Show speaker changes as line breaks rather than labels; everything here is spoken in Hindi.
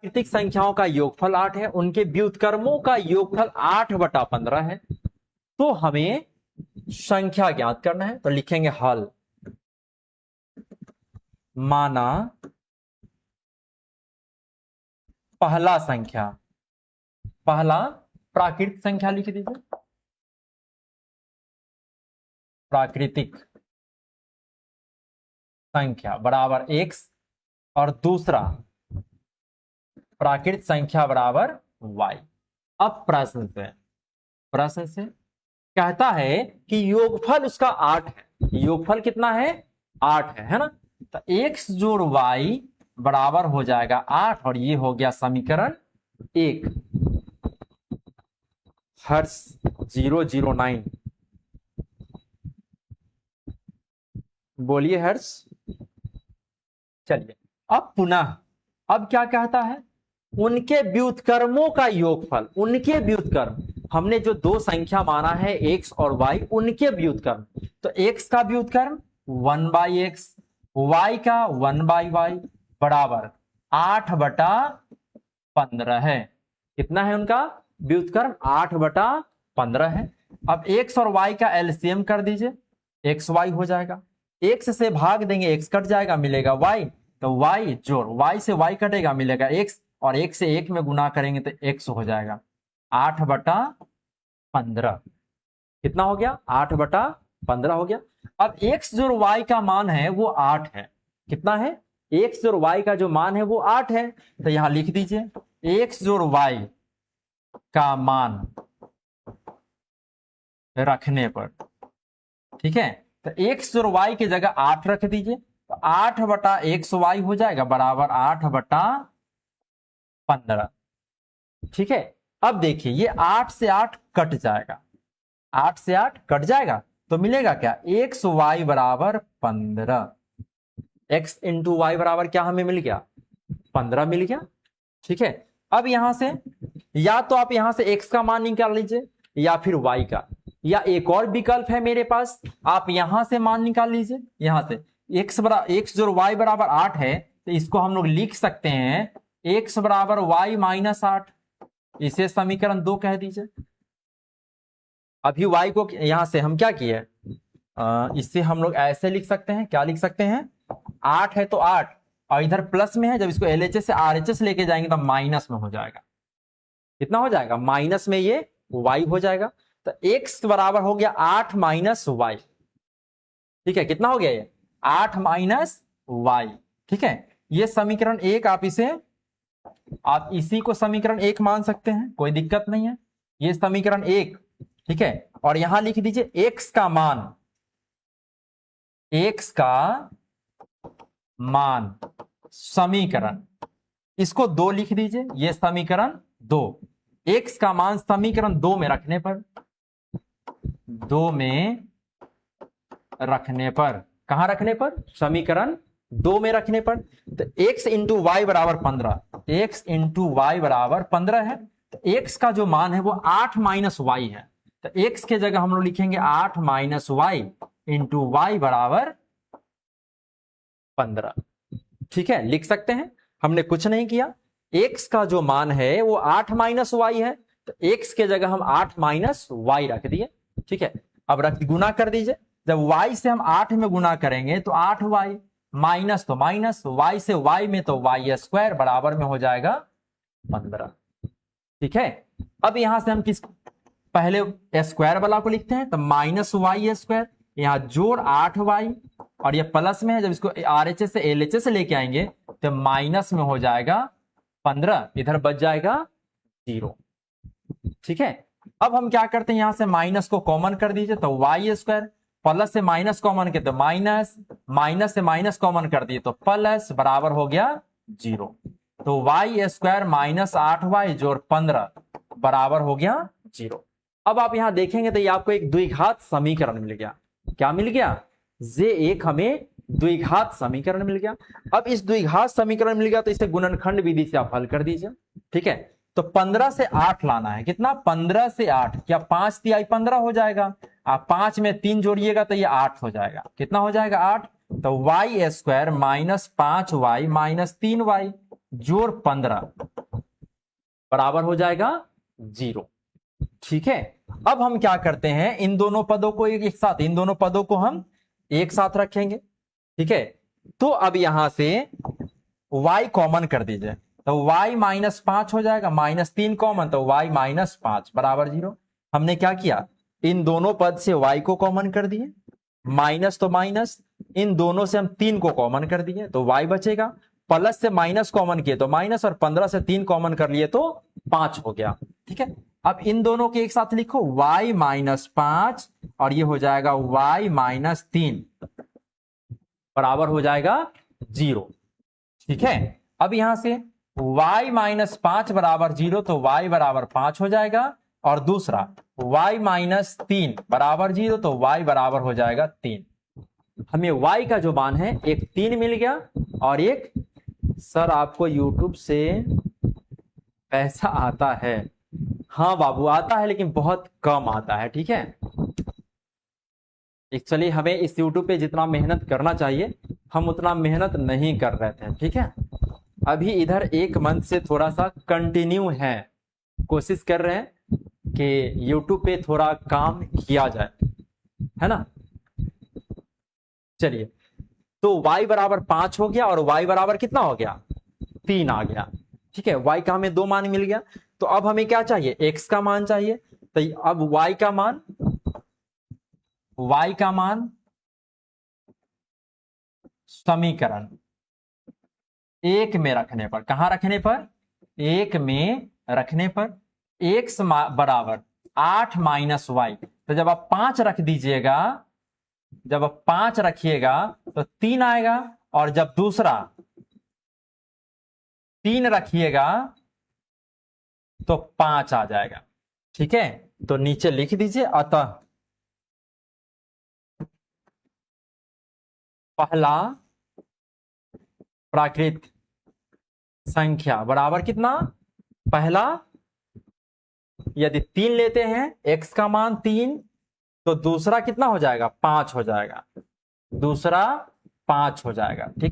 प्राकृतिक संख्याओं का योगफल 8 है, उनके व्युत्क्रमों का योगफल 8/15 है। तो हमें संख्या ज्ञात करना है, तो लिखेंगे हल। माना पहला संख्या, पहला प्राकृतिक संख्या लिख दीजिए, प्राकृतिक संख्या बराबर x, और दूसरा प्राकृतिक संख्या बराबर y। अब प्रश्न से कहता है कि योगफल उसका 8 है। योगफल कितना है? 8 है ना। तो x जोड़ y बराबर हो जाएगा 8, और ये हो गया समीकरण 1। हर्ष 009 बोलिए हर्ष। चलिए अब पुनः, अब क्या कहता है? उनके व्युत्क्रमों का योगफल, उनके व्युत्क्रम, हमने जो दो संख्या माना है x और y, उनके व्युत्क्रम। तो x का व्युत्क्रम 1/x, y का 1/y बराबर 8/15 है। कितना है उनका व्युत्क्रम? 8/15 है। अब x और y का एलसीएम कर दीजिए, xy हो जाएगा। x से भाग देंगे, x कट जाएगा, मिलेगा y। तो y जोड़ y से y कटेगा, मिलेगा x, और 1 से 1 में गुना करेंगे तो x हो जाएगा 8/15। कितना हो गया? 8/15 हो गया। अब x जोड़ y का मान है वो 8 है। कितना है? x जोड़ y का जो मान है वो 8 है। तो यहां लिख दीजिए x जोड़ y का मान रखने पर, ठीक है, तो x जोड़ y की जगह 8 रख दीजिए, तो 8/xy हो जाएगा बराबर 8/15। ठीक है। अब देखिए ये 8 से 8 कट जाएगा, 8 से 8 कट जाएगा, तो मिलेगा क्या? xy बराबर 15। x इंटू वाई बराबर क्या हमें मिल गया? 15 मिल गया। ठीक है। अब यहां से या तो आप यहां से x का मान निकाल लीजिए या फिर y का, या एक और विकल्प है मेरे पास, आप यहां से मान निकाल लीजिए। यहां से x जो y बराबर 8 है, तो इसको हम लोग लिख सकते हैं x बराबर y माइनस 8। इसे समीकरण 2 कह दीजिए। अभी y को यहां से हम क्या किए, इससे हम लोग ऐसे लिख सकते हैं। क्या लिख सकते हैं? 8 है तो 8, और इधर प्लस में है, जब इसको LHS से RHS लेके जाएंगे तो माइनस में हो जाएगा। कितना हो जाएगा? माइनस में ये y हो जाएगा। तो x बराबर हो गया 8 माइनस y। ठीक है। कितना हो गया ये? 8 माइनस y। ठीक है। ये समीकरण 1, आप इसी को समीकरण 1 मान सकते हैं, कोई दिक्कत नहीं है। ये समीकरण 1, ठीक है। और यहां लिख दीजिए x का मान समीकरण, इसको 2 लिख दीजिए, ये समीकरण 2। x का मान समीकरण 2 में रखने पर, 2 में रखने पर, कहां रखने पर? समीकरण 2 में रखने पर। तो x इंटू वाई बराबर 15, x इंटू वाई बराबर 15 है। तो x का जो मान है वो 8 माइनस वाई है। तो x के जगह हम लोग लिखेंगे 8 माइनस वाई इंटू वाई बराबर 15। ठीक है, लिख सकते हैं, हमने कुछ नहीं किया। x का जो मान है वो 8 माइनस वाई है, तो x के जगह हम 8 माइनस वाई रख दिए। ठीक है। अब गुना कर दीजिए। जब y से हम 8 में गुना करेंगे तो 8y, माइनस तो माइनस, y से y में तो y स्क्वायर बराबर में हो जाएगा 15। ठीक है। अब यहां से हम किस पहले स्क्वायर वाला को लिखते हैं, तो माइनस वाई स्क्वायर, यहां जोड़ 8y, और ये प्लस में है, जब इसको RHS से LHS से लेके आएंगे तो माइनस में हो जाएगा 15, इधर बच जाएगा 0। ठीक है। अब हम क्या करते हैं, यहां से माइनस को कॉमन कर दीजिए, तो वाई स्क्वायर, प्लस से माइनस कॉमन किया तो माइनस, माइनस से माइनस कॉमन कर दिए तो प्लस, बराबर हो गया 0। तो वाई स्क्वायर माइनस 8y जोड़ 15 बराबर हो गया 0। अब आप यहां देखेंगे तो ये आपको एक द्विघात समीकरण मिल गया। क्या मिल गया? ये एक हमें द्विघात समीकरण मिल गया। अब इस द्विघात समीकरण मिल गया तो इसे गुणनखंड विधि से आप हल कर दीजिए। ठीक है। तो 15 से 8 लाना है। कितना? 15 से 8, क्या 5 तिहाई 15 हो जाएगा? आप 5 में 3 जोड़िएगा तो ये 8 हो जाएगा। कितना हो जाएगा? 8। तो Y square minus 5y minus 3y जोड़ 15 बराबर हो जाएगा 0। ठीक है, अब हम क्या करते हैं, इन दोनों पदों को एक साथ, इन दोनों पदों को हम एक साथ रखेंगे। ठीक है, तो अब यहां से y कॉमन कर दीजिए, तो y -5 हो जाएगा, -3 कॉमन, तो y -5 बराबर 0। हमने क्या किया, इन दोनों पद से y को कॉमन कर दिए, माइनस तो माइनस, इन दोनों से हम 3 को कॉमन कर दिए तो y बचेगा, प्लस से माइनस कॉमन किए तो माइनस, और 15 से 3 कॉमन कर लिए तो 5 हो गया। ठीक है, अब इन दोनों के एक साथ लिखो, y -5 और ये हो जाएगा y -3 बराबर हो जाएगा 0। ठीक है, अब यहां से y -5 बराबर 0, तो y बराबर 5 हो जाएगा, और दूसरा y -3 बराबर 0, तो y बराबर हो जाएगा 3। हमें y का जो मान है एक 3 मिल गया, और एक सर आपको YouTube से पैसा आता है। हाँ बाबू आता है, लेकिन बहुत कम आता है। ठीक है, एक्चुअली हमें इस YouTube पे जितना मेहनत करना चाहिए हम उतना मेहनत नहीं कर रहे थे। ठीक है, अभी इधर 1 मंथ से थोड़ा सा कंटिन्यू है, कोशिश कर रहे हैं कि YouTube पे थोड़ा काम किया जाए, है ना। चलिए, तो y बराबर 5 हो गया, और y बराबर कितना हो गया, 3 आ गया। ठीक है, y का हमें 2 मान मिल गया, तो अब हमें क्या चाहिए, x का मान चाहिए। तो अब y का मान समीकरण 1 में रखने पर, कहां रखने पर, 1 में रखने पर x बराबर 8 - y, तो जब आप 5 रख दीजिएगा, जब आप 5 रखिएगा तो 3 आएगा, और जब दूसरा 3 रखिएगा तो 5 आ जाएगा। ठीक है, तो नीचे लिख दीजिए, अतः पहला प्राकृत संख्या बराबर कितना, पहला यदि 3 लेते हैं, x का मान 3, तो दूसरा कितना हो जाएगा, 5 हो जाएगा, दूसरा 5 हो जाएगा। ठीक है।